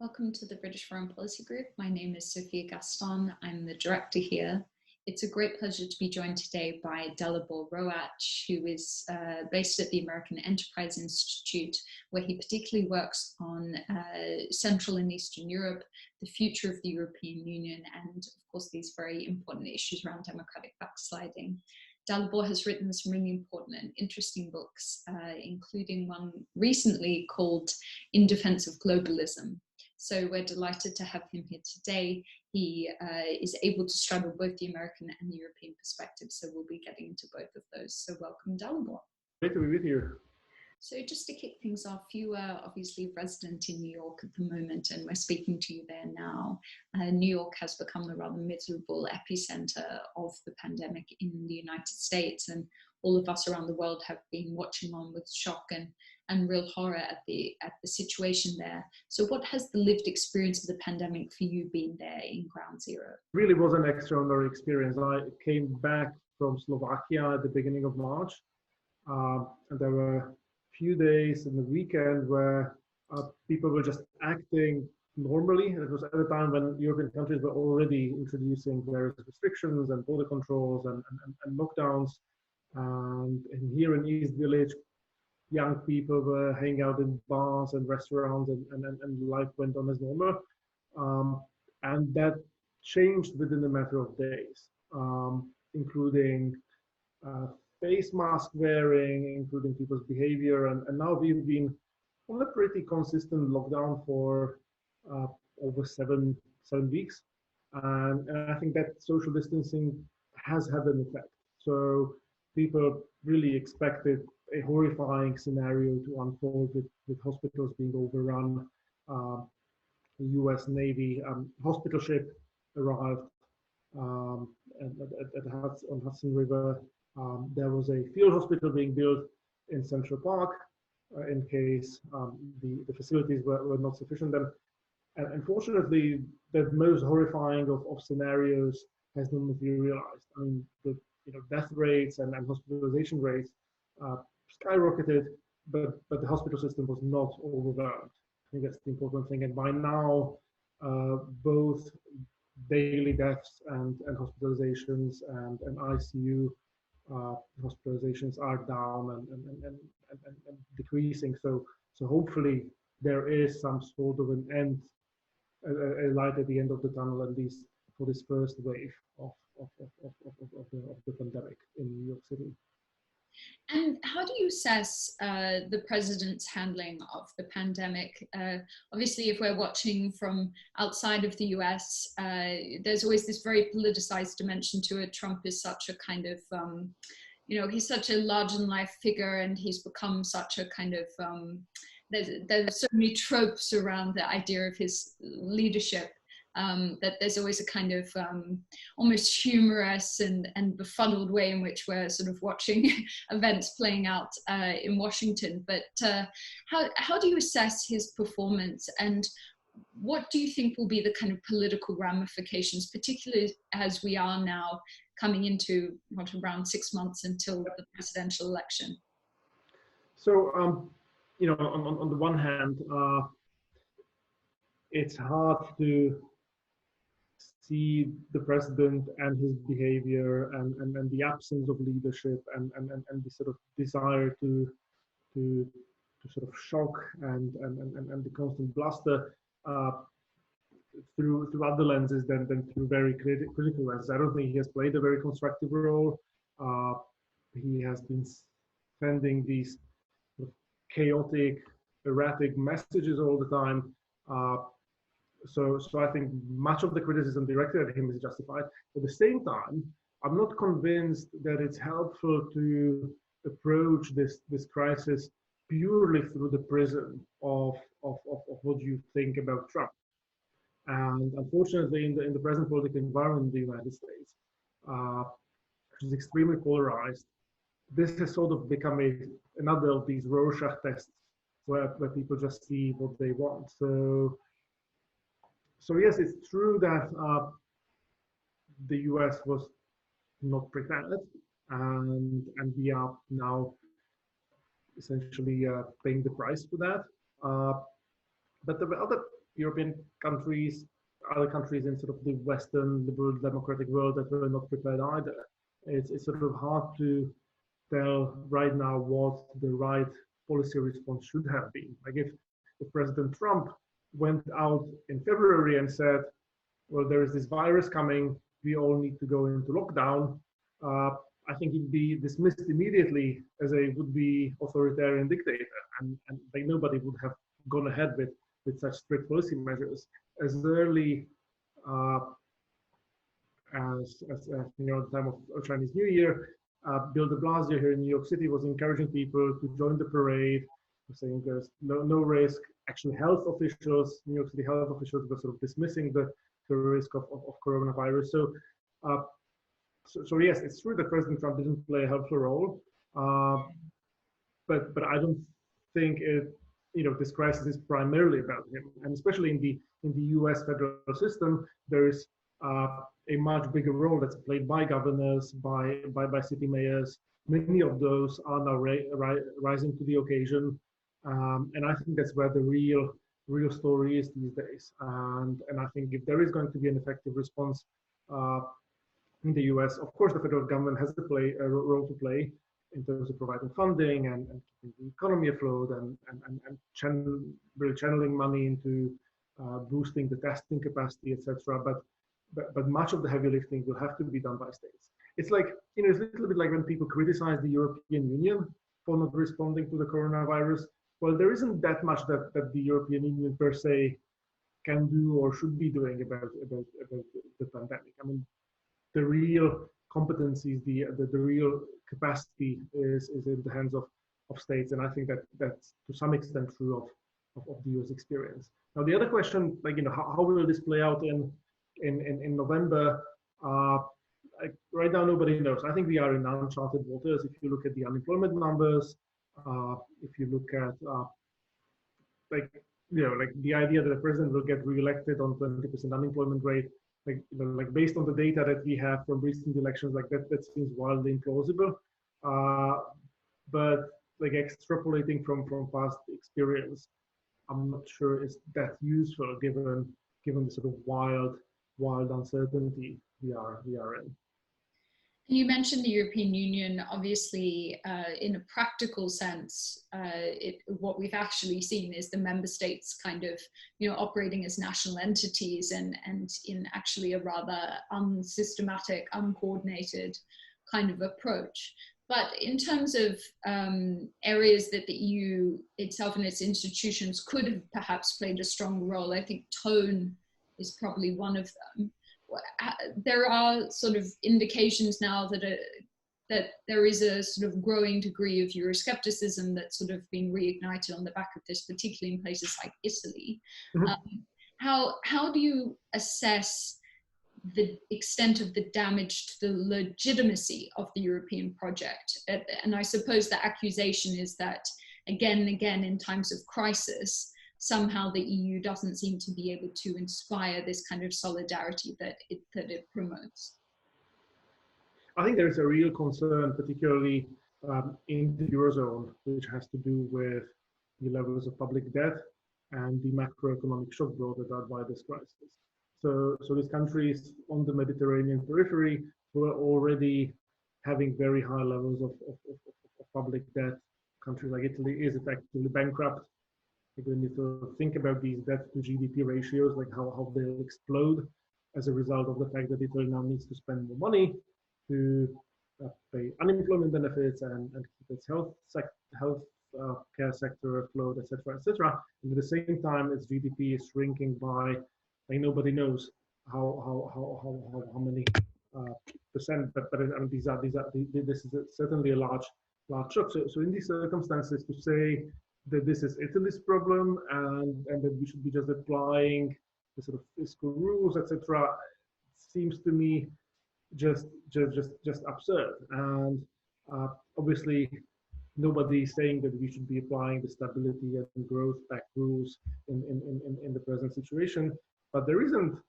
Welcome to the British Foreign Policy Group. My name is Sophia Gaston. I'm the director here. It's a great pleasure to be joined today by Dalibor Rohac, who is based at the American Enterprise Institute, where he particularly works on Central and Eastern Europe, the future of the European Union, and of course, these very important issues around democratic backsliding. Dalibor has written some really important and interesting books, including one recently called In Defense of Globalism. So we're delighted to have him here today. He is able to straddle both the American and the European perspectives, so we'll be getting into both of those. So welcome, Dalibor. Great to be with you. So just to kick things off, you are obviously resident in New York at the moment, and we're speaking to you there now. New York has become the rather miserable epicenter of the pandemic in the United States, and all of us around the world have been watching on with shock and real horror at the situation there. So what has the lived experience of the pandemic for you been there in ground zero? It really was an extraordinary experience. I came back from Slovakia at the beginning of March, and there were few days in the weekend where people were just acting normally. It was at a time when European countries were already introducing various restrictions and border controls and lockdowns. And here in East Village, young people were hanging out in bars and restaurants, and life went on as normal. And that changed within a matter of days, including face mask wearing, including people's behavior, and now we've been on a pretty consistent lockdown for over seven weeks, and I think that social distancing has had an effect. So people really expected a horrifying scenario to unfold with hospitals being overrun. The U.S. Navy hospital ship arrived on Hudson River. There was a field hospital being built in Central Park in case the facilities were not sufficient. And unfortunately, the most horrifying of scenarios has not materialized. I mean, the death rates and hospitalization rates skyrocketed, but the hospital system was not overwhelmed. I think that's the important thing. And by now, both daily deaths and hospitalizations and ICU hospitalizations are down and decreasing. So hopefully there is some sort of an end, a light at the end of the tunnel, at least for this first wave of the pandemic in New York City. And how do you assess the president's handling of the pandemic? Obviously, if we're watching from outside of the US, there's always this very politicized dimension to it. Trump is such a kind of, he's such a large-in-life figure, and he's become such a kind of, there's so many tropes around the idea of his leadership. That there's always a kind of almost humorous and befuddled way in which we're sort of watching events playing out in Washington. But how do you assess his performance, and what do you think will be the kind of political ramifications, particularly as we are now coming into around 6 months until the presidential election? So, on the one hand, it's hard to see the president and his behavior and the absence of leadership and the sort of desire to sort of shock and the constant bluster through other lenses than through very critical lenses. I don't think he has played a very constructive role. He has been sending these sort of chaotic, erratic messages all the time. So I think much of the criticism directed at him is justified. At the same time, I'm not convinced that it's helpful to approach this crisis purely through the prism of what you think about Trump. And unfortunately, in the present political environment in the United States, which is extremely polarized, this has sort of become another of these Rorschach tests where people just see what they want. So yes, it's true that the US was not prepared, and we are now essentially paying the price for that. But there were other European countries, other countries in sort of the Western liberal democratic world that were not prepared either. It's sort of hard to tell right now what the right policy response should have been. Like if President Trump went out in February and said, well, there is this virus coming, we all need to go into lockdown, I think he'd be dismissed immediately as a would-be authoritarian dictator, and like nobody would have gone ahead with such strict policy measures as early uh, as you know, the time of Chinese New Year. Bill de Blasio here in New York City was encouraging people to join the parade, saying there's no risk. Actually, health officials, New York City health officials, were sort of dismissing the risk of coronavirus. So yes, it's true that President Trump didn't play a helpful role, but I don't think this crisis is primarily about him, and especially in the U.S. federal system, there is a much bigger role that's played by governors, by city mayors. Many of those are now rising to the occasion, and I think that's where the real story is these days. And I think if there is going to be an effective response in the U.S., of course, the federal government has a role to play in terms of providing funding and keeping the economy afloat and really channeling money into boosting the testing capacity, etc. But much of the heavy lifting will have to be done by states. It's like, it's a little bit like when people criticize the European Union for not responding to the coronavirus. Well, there isn't that much that the European Union per se can do or should be doing about the pandemic. I mean, the real competencies, the real capacity is in the hands of states, and I think that's to some extent true of the US experience. Now, the other question, like, how will this play out in November? Right now, nobody knows. I think we are in uncharted waters. If you look at the unemployment numbers, if you look at like the idea that the president will get reelected on 20% unemployment rate, like based on the data that we have from recent elections, like that seems wildly implausible. But like extrapolating from past experience, I'm not sure it's that useful given the sort of wild uncertainty we are in. You mentioned the European Union. Obviously, in a practical sense, what we've actually seen is the member states kind of, operating as national entities and in actually a rather unsystematic, uncoordinated kind of approach. But in terms of areas that the EU itself and its institutions could have perhaps played a strong role, I think tone is probably one of them. There are sort of indications now that there is a sort of growing degree of Euroscepticism that's sort of been reignited on the back of this, particularly in places like Italy. Mm-hmm. How do you assess the extent of the damage to the legitimacy of the European project? And I suppose the accusation is that again and again in times of crisis, somehow the EU doesn't seem to be able to inspire this kind of solidarity that it promotes. I think there is a real concern, particularly in the Eurozone, which has to do with the levels of public debt and the macroeconomic shock brought about by this crisis. So these countries on the Mediterranean periphery were already having very high levels of public debt. A country like Italy is effectively bankrupt. When you think about these debt to GDP ratios, like how they'll explode as a result of the fact that Italy now needs to spend more money to pay unemployment benefits and keep its health care sector afloat, etc., etc. And at the same time, its GDP is shrinking by, like, nobody knows how many percent. But I mean, this is certainly a large shock. So in these circumstances, to say that this is Italy's problem and that we should be just applying the sort of fiscal rules, etc., seems to me just absurd. And obviously, nobody is saying that we should be applying the stability and growth pact rules in the present situation. But there isn't,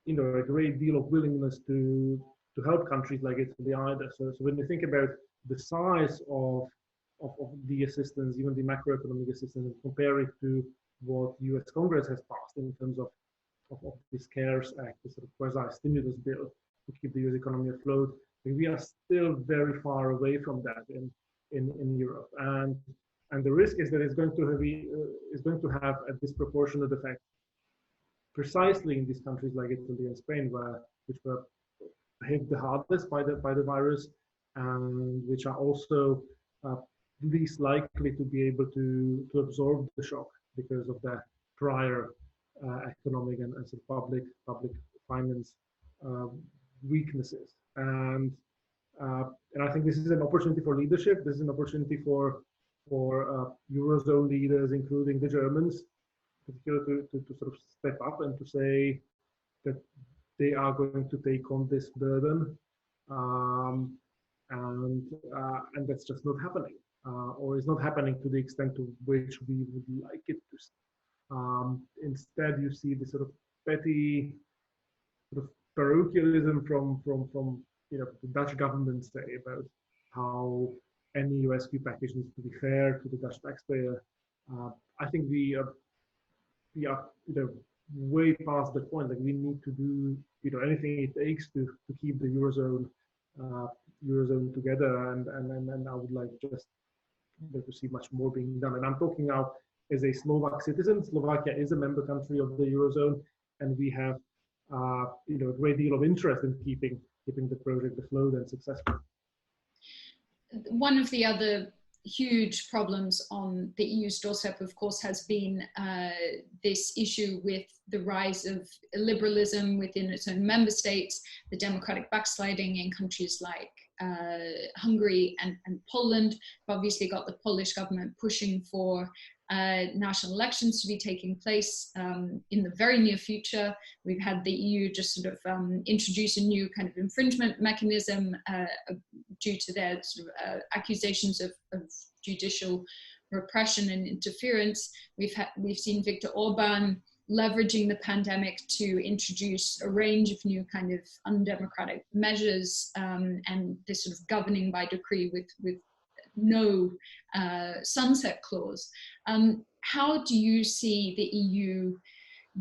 a great deal of willingness to help countries like Italy either. So when you think about the size of the assistance, even the macroeconomic assistance, and compare it to what US Congress has passed in terms of this CARES Act, the sort of quasi-stimulus bill to keep the US economy afloat. We are still very far away from that in Europe, and the risk is that it's going to have a disproportionate effect precisely in these countries like Italy and Spain, which were hit the hardest by the virus, and which are also least likely to be able to absorb the shock because of the prior economic and sort of public finance uh, weaknesses. And I think this is an opportunity for leadership. This is an opportunity for Eurozone leaders, including the Germans, particularly to sort of step up and to say that they are going to take on this burden, um, and that's just not happening, or is not happening to the extent to which we would like it to. Instead, you see this sort of petty sort of parochialism from the Dutch government say about how any rescue package needs to be fair to the Dutch taxpayer. I think we are way past the point. Like we need to do anything it takes to keep the eurozone together, and I would like just to see much more being done. And I'm talking now as a Slovak citizen. Slovakia is a member country of the eurozone, and we have a great deal of interest in keeping the project afloat and successful. One of the other huge problems on the EU's doorstep, of course, has been this issue with the rise of liberalism within its own member states, the democratic backsliding in countries like Hungary and Poland. We've obviously got the Polish government pushing for national elections to be taking place in the very near future. We've had the EU just sort of introduce a new kind of infringement mechanism due to their sort of, accusations of judicial repression and interference. We've seen Viktor Orban leveraging the pandemic to introduce a range of new kind of undemocratic measures and this sort of governing by decree with no sunset clause. How do you see the EU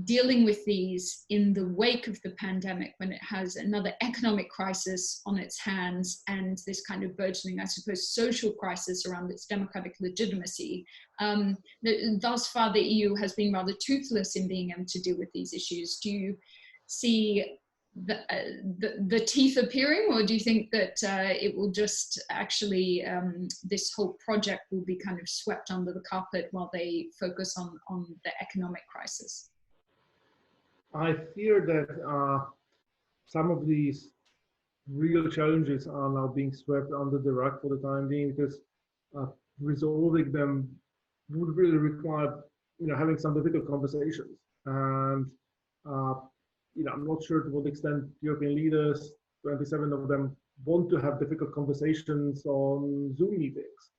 dealing with these in the wake of the pandemic, when it has another economic crisis on its hands and this kind of burgeoning, I suppose, social crisis around its democratic legitimacy? Thus far, the EU has been rather toothless in being able to deal with these issues. Do you see the teeth appearing, or do you think that it will just actually, this whole project will be kind of swept under the carpet while they focus on the economic crisis? I fear that some of these real challenges are now being swept under the rug for the time being, because resolving them would really require, having some difficult conversations. And I'm not sure to what extent European leaders, 27 of them, want to have difficult conversations on Zoom meetings.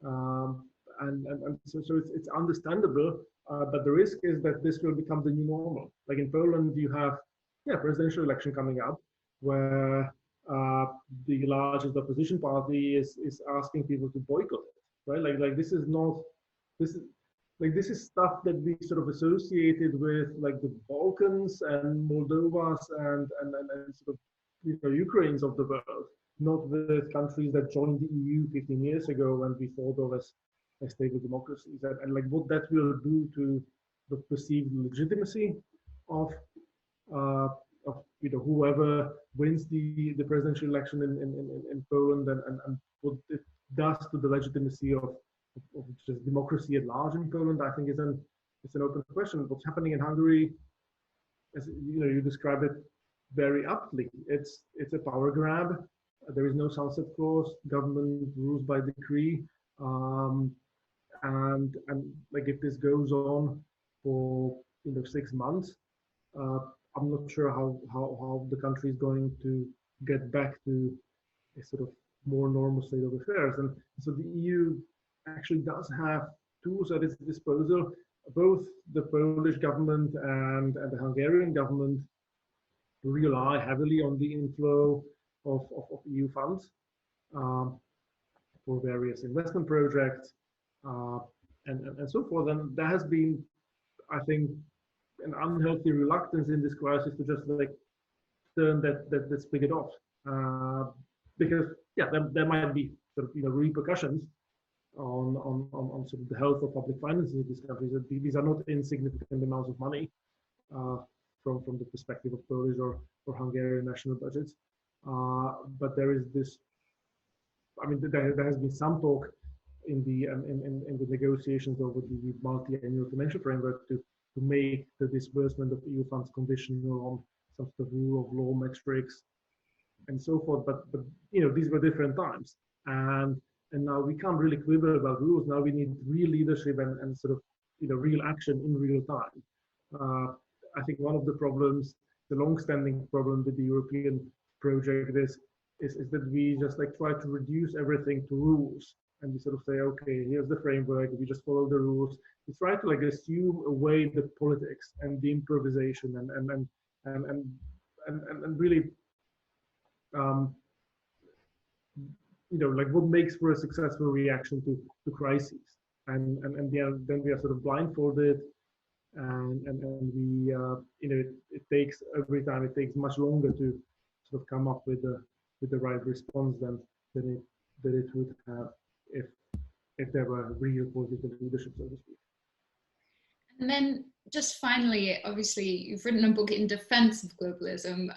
And so it's understandable, but the risk is that this will become the new normal. Like in Poland, you have presidential election coming up, where the largest opposition party is asking people to boycott it, right? Like this is stuff that we sort of associated with like the Balkans and Moldovas and sort of Ukraines of the world, not with countries that joined the EU 15 years ago when we thought of as stable democracies, and like what that will do to the perceived legitimacy of whoever wins the presidential election in Poland, and what it does to the legitimacy of just democracy at large in Poland, I think it's an open question. What's happening in Hungary, as you described it very aptly, it's a power grab. There is no sunset clause. Government rules by decree. And like if this goes on for 6 months, I'm not sure how the country is going to get back to a sort of more normal state of affairs. And so the EU actually does have tools at its disposal. Both the Polish government and the Hungarian government rely heavily on the inflow of EU funds for various investment projects and so forth. And there has been I think, an unhealthy reluctance in this crisis to just like turn that spigot off, because yeah, there might be sort of repercussions on sort of the health of public finances in this country. These are not insignificant amounts of money uh, from the perspective of Polish or Hungarian national budgets. But there is this. I mean, there has been some talk in the negotiations over the multi-annual financial framework to make the disbursement of EU funds conditional on some sort of rule of law metrics and so forth. But these were different times, and now we can't really quibble about rules. Now we need real leadership and sort of real action in real time. I think one of the problems, the long-standing problem with the European project is that we just like try to reduce everything to rules, and we sort of say, okay, here's the framework, we just follow the rules. We try to like assume away the politics and the improvisation and really like what makes for a successful reaction to crises, and then we are sort of blindfolded, and we it takes every time it takes much longer to sort of come up with the right response than it would have if there were real positive leadership, so to speak. And then just finally, obviously, you've written a book in defense of globalism.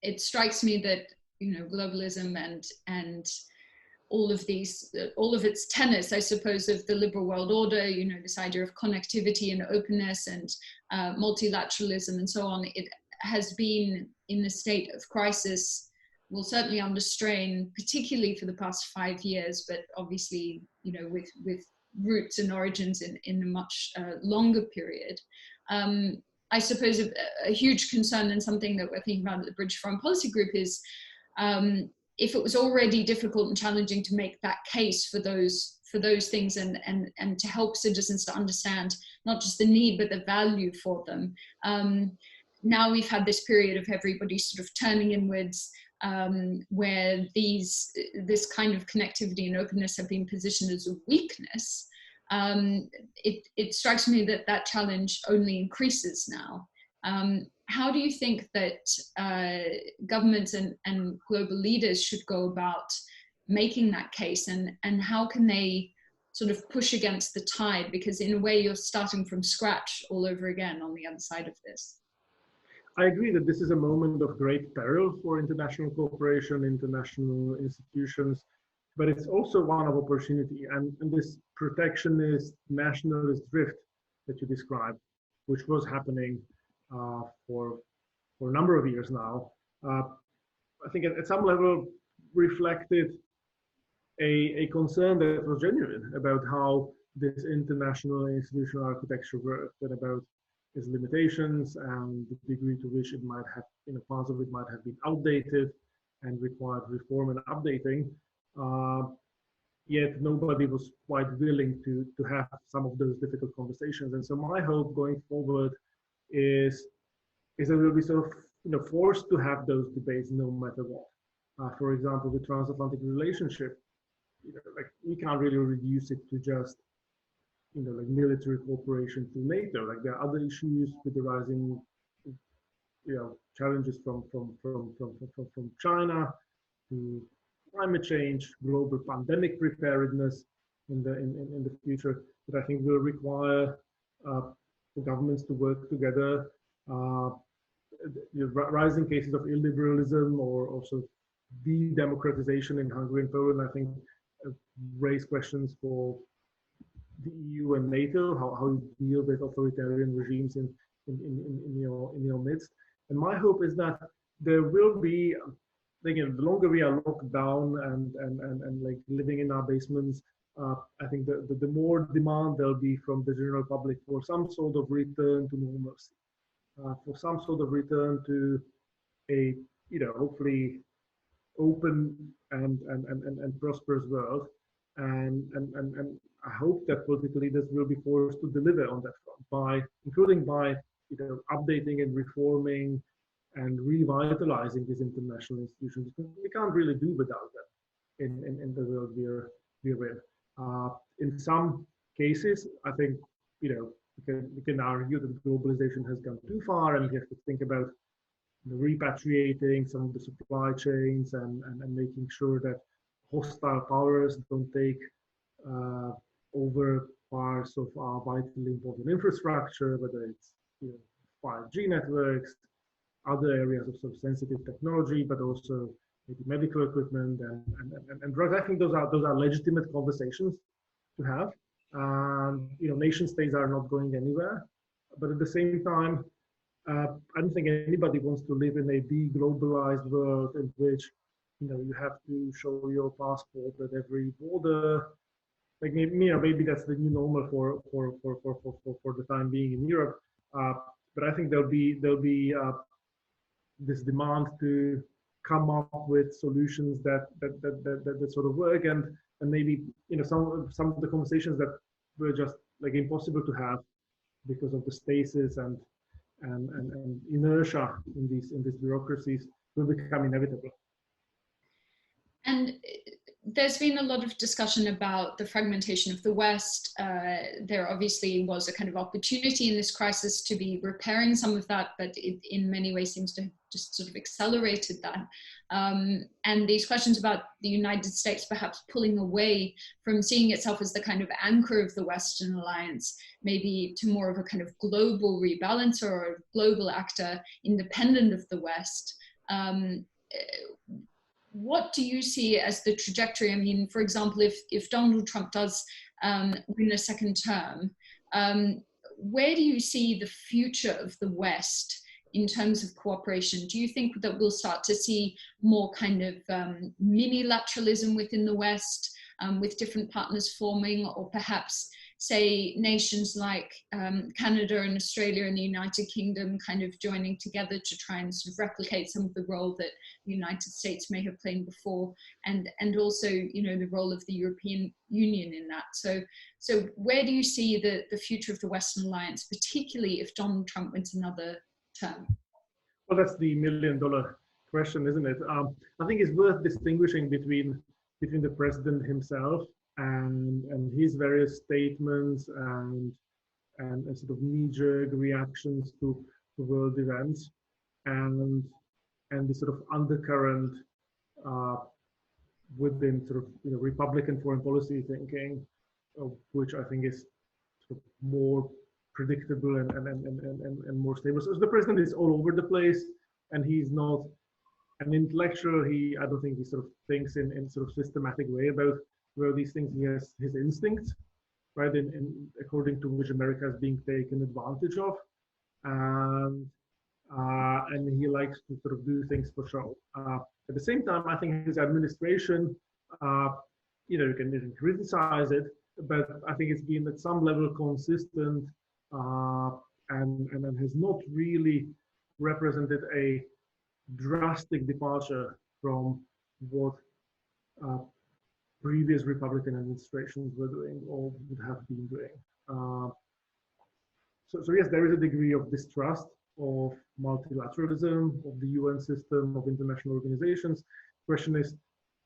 It strikes me that globalism and all of its tenets, I suppose, of the liberal world order, this idea of connectivity and openness and multilateralism and so on, it has been in a state of crisis, well, certainly under strain, particularly for the past 5 years, but obviously, with roots and origins in a much longer period. I suppose a huge concern, and something that we're thinking about at the British Foreign Policy Group, is if it was already difficult and challenging to make that case for those things and to help citizens to understand not just the need but the value for them. Now we've had this period of everybody sort of turning inwards, where this kind of connectivity and openness have been positioned as a weakness. It strikes me that challenge only increases now. How do you think that governments and global leaders should go about making that case, and how can they sort of push against the tide? Because in a way you're starting from scratch all over again on the other side of this. I agree that this is a moment of great peril for international cooperation, international institutions, but it's also one of opportunity. And this protectionist, nationalist drift that you described, which was happening for a number of years now, I think at some level reflected a concern that was genuine about how this international institutional architecture worked, and about its limitations and the degree to which it might have, parts of it might have been outdated and required reform and updating. Yet nobody was quite willing to have some of those difficult conversations. And so my hope going forward is that we'll be sort of forced to have those debates no matter what. For example, the transatlantic relationship, like we can't really reduce it to just like military cooperation through NATO. Like there are other issues with the rising challenges from China to climate change, global pandemic preparedness in the future, that I think will require the governments to work together. Rising cases of illiberalism or also de-democratization in Hungary and Poland, I think, raise questions for the EU and NATO, how you deal with authoritarian regimes in your midst. And my hope is that there will be, again, the longer we are locked down and like living in our basements, I think the more demand there'll be from the general public for some sort of return to normalcy, for some sort of return to a hopefully open and prosperous world, and I hope that political leaders will be forced to deliver on that front, including by updating and reforming and revitalizing these international institutions. We can't really do without them in the world we're in. In some cases, I think we can argue that globalization has gone too far, and we have to think about repatriating some of the supply chains and making sure that hostile powers don't take uh, over parts of our vitally important infrastructure, whether it's 5G networks, other areas of sort of sensitive technology, but also maybe medical equipment and drugs. I think those are legitimate conversations to have. Nation states are not going anywhere, but at the same time, I don't think anybody wants to live in a deglobalized world in which you have to show your passport at every border. Like maybe that's the new normal for the time being in Europe. But I think there'll be this demand to come up with solutions that sort of work, and maybe some of the conversations that were just like impossible to have because of the stasis and inertia in these bureaucracies will become inevitable. And there's been a lot of discussion about the fragmentation of the West. There obviously was a kind of opportunity in this crisis to be repairing some of that, but it in many ways seems to have just sort of accelerated that. And these questions about the United States perhaps pulling away from seeing itself as the kind of anchor of the Western alliance, maybe to more of a kind of global rebalancer or a global actor independent of the West. What do you see as the trajectory? I mean, for example, if Donald Trump does win a second term, where do you see the future of the West in terms of cooperation? Do you think that we'll start to see more kind of mini-lateralism within the West, with different partners forming, or perhaps, say, nations like Canada and Australia and the United Kingdom kind of joining together to try and sort of replicate some of the role that the United States may have played before, and also, the role of the European Union in that. So where do you see the future of the Western Alliance, particularly if Donald Trump wins another term? Well, that's the million-dollar question, isn't it? I think it's worth distinguishing between the president himself and his various statements and sort of knee-jerk reactions to world events, and the sort of undercurrent within sort of Republican foreign policy thinking, which I think is sort of more predictable and more stable. So the president is all over the place, and he's not an intellectual. I don't think he sort of thinks in sort of systematic way about these things. He has his instincts, right, according to which America is being taken advantage of, and he likes to sort of do things for show. At the same time, I think his administration, you can criticize it, but I think it's been at some level consistent, and has not really represented a drastic departure from what previous Republican administrations were doing or would have been doing. So yes, there is a degree of distrust of multilateralism, of the UN system, of international organizations. Question is,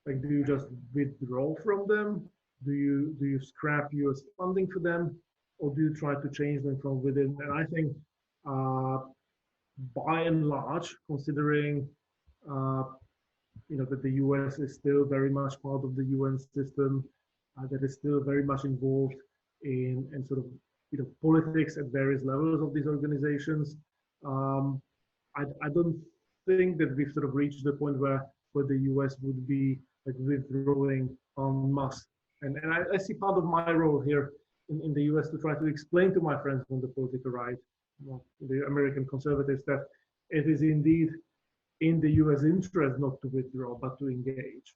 like, do you just withdraw from them? Do you scrap US funding for them, or do you try to change them from within? And I think, by and large, considering that the US is still very much part of the UN system, that is still very much involved in sort of politics at various levels of these organizations. I don't think that we've sort of reached the point where the US would be like withdrawing en masse. And I see part of my role here in the US to try to explain to my friends on the political right, the American conservatives, that it is indeed in the US interest not to withdraw, but to engage.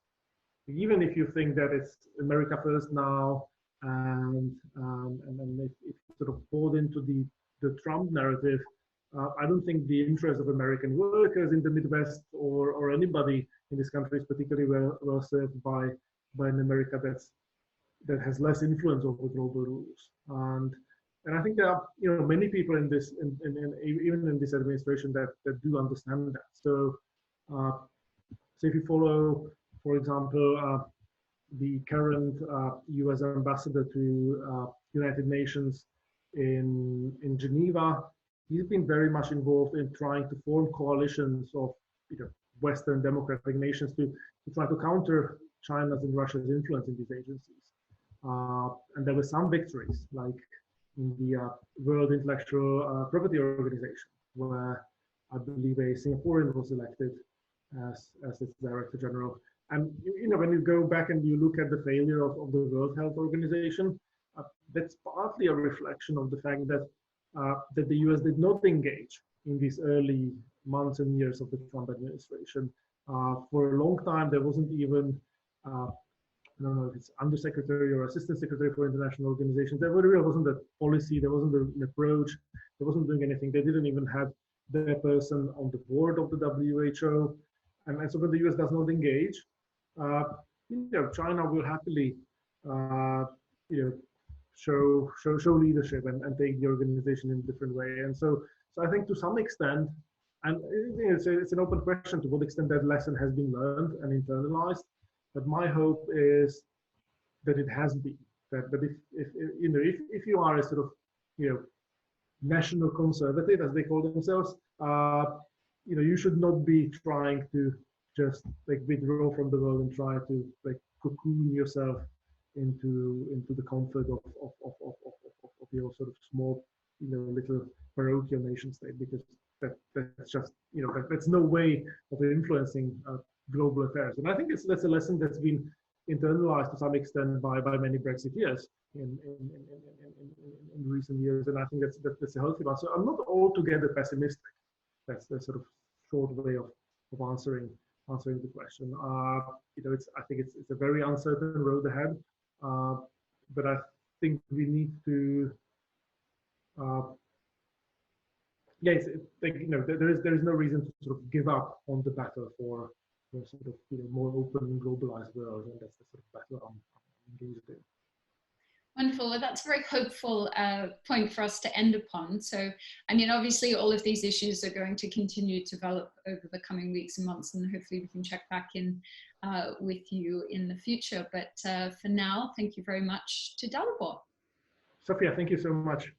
Even if you think that it's America first now, and if you sort of bought into the Trump narrative, I don't think the interest of American workers in the Midwest or anybody in this country is particularly well served by an America that has less influence over global rules. And I think there are many people in this, even in this administration, that do understand that. So if you follow, for example, the current U.S. ambassador to United Nations, in Geneva. He's been very much involved in trying to form coalitions of Western democratic nations to try to counter China's and Russia's influence in these agencies. And there were some victories, like in the World Intellectual Property Organization, where I believe a Singaporean was elected as its director general. And when you go back and you look at the failure of the World Health Organization, that's partly a reflection of the fact that that the US did not engage in these early months and years of the Trump administration. For a long time, there wasn't even I don't know if it's undersecretary or assistant secretary for international organizations. There really wasn't a policy, there wasn't an approach, there wasn't doing anything. They didn't even have their person on the board of the WHO. And so when the US does not engage, China will happily, show leadership and take the organization in a different way. And so I think to some extent, and it's an open question to what extent that lesson has been learned and internalized. But my hope is that it has been. That if you are a sort of national conservative, as they call themselves, you should not be trying to just like withdraw from the world and try to like cocoon yourself into the comfort of your sort of small, little parochial nation state, because that's just that's no way of influencing global affairs. And I think that's a lesson that's been internalized to some extent by many Brexiteers in recent years, and I think that's a healthy one. So I'm not altogether pessimistic. That's the sort of short way of answering the question. I think it's a very uncertain road ahead, but I think we need to. There is no reason to sort of give up on the battle for sort of more open and globalized world, and that's the sort of battle I'm engaged in. Wonderful. Well, that's a very hopeful point for us to end upon. So, I mean, obviously all of these issues are going to continue to develop over the coming weeks and months, and hopefully we can check back in with you in the future. But for now, thank you very much to Dalibor. Sophia, thank you so much.